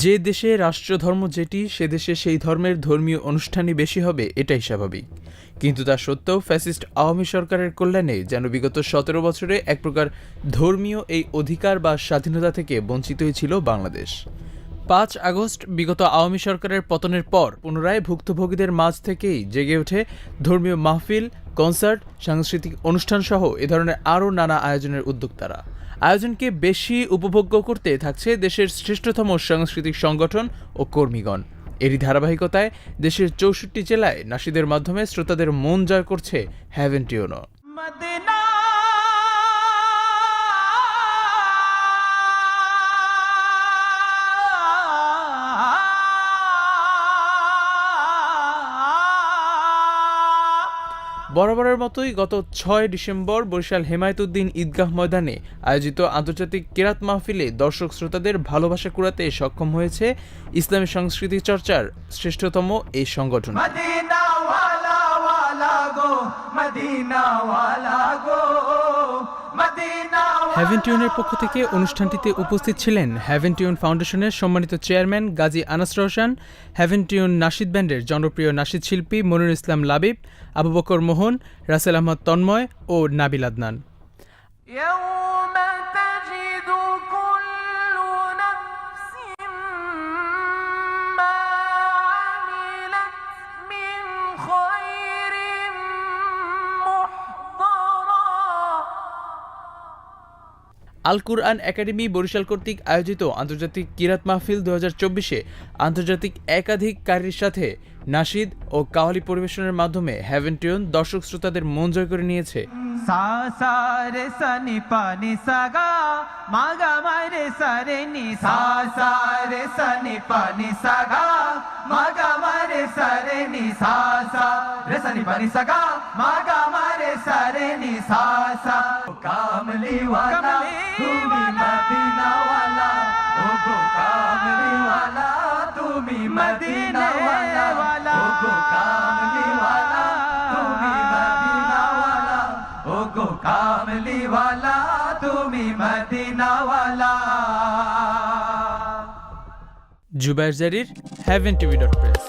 যে দেশে রাষ্ট্রধর্ম যেটি সে দেশে সেই ধর্মের ধর্মীয় অনুষ্ঠানই বেশি হবে, এটাই স্বাভাবিক। কিন্তু তা সত্ত্বেও ফ্যাসিস্ট আওয়ামী সরকারের কল্যাণে যেন বিগত ১৭ বছরে এক প্রকার ধর্মীয় এই অধিকার বা স্বাধীনতা থেকে বঞ্চিত হয়েছিল বাংলাদেশ। ৫ আগস্ট বিগত আওয়ামী সরকারের পতনের পর পুনরায় ভুক্তভোগীদের মাঝ থেকেই জেগে ওঠে ধর্মীয় মাহফিল, কনসার্ট, সাংস্কৃতিক অনুষ্ঠানসহ এ ধরনের আরও নানা আয়োজনের উদ্যোক্তারা। আয়োজনকে বেশি উপভোগ্য করতে থাকছে দেশের শ্রেষ্ঠতম সাংস্কৃতিক সংগঠন ও কর্মীগণ। এরই ধারাবাহিকতায় দেশের ৬৪ জেলায় নাশিদের মাধ্যমে শ্রোতাদের মন জয় করছে হেভেন টিউনও। বরাবরের মতোই গত ৬ ডিসেম্বর বরিশাল হেমায়েতুদ্দিন ঈদগাহ ময়দানে আয়োজিত আন্তর্জাতিক কেরাত মাহফিলে দর্শক শ্রোতাদের ভালোবাসা কুড়াতে সক্ষম হয়েছে ইসলামী সংস্কৃতি চর্চার শ্রেষ্ঠতম এই সংগঠন। হেভেন টিউনের পক্ষ থেকে অনুষ্ঠানটিতে উপস্থিত ছিলেন হেভেন টিউন ফাউন্ডেশনের সম্মানিত chairman Gazi Anas Rowshan, Heaven Tune নাশিদ ব্যান্ডের জনপ্রিয় নাশিদ শিল্পী মনিরুল ইসলাম লাবিব, আবু বকর মোহন, রাসেল আহমদ তন্ময় ও নাবিল আদনান। আল কুরআন একাডেমি বরিশাল কর্তৃক আয়োজিত আন্তর্জাতিক কিরাত মাহফিল ২০২৪-এ আন্তর্জাতিক একাধিক কারির সাথে নাশিদ ও কাওয়ালি পরিবেশনের মাধ্যমে হেভেন টিউন দর্শক শ্রোতাদের মন জয় করে নিয়েছে। তুমি মদিনাওয়ালা, ওগো কামলিওয়ালা, তুমি মদিনাওয়ালা, ওগো কামলিওয়ালা, তুমি মদিনাওয়ালা। জুবায়ের জারির, heavenTV.press।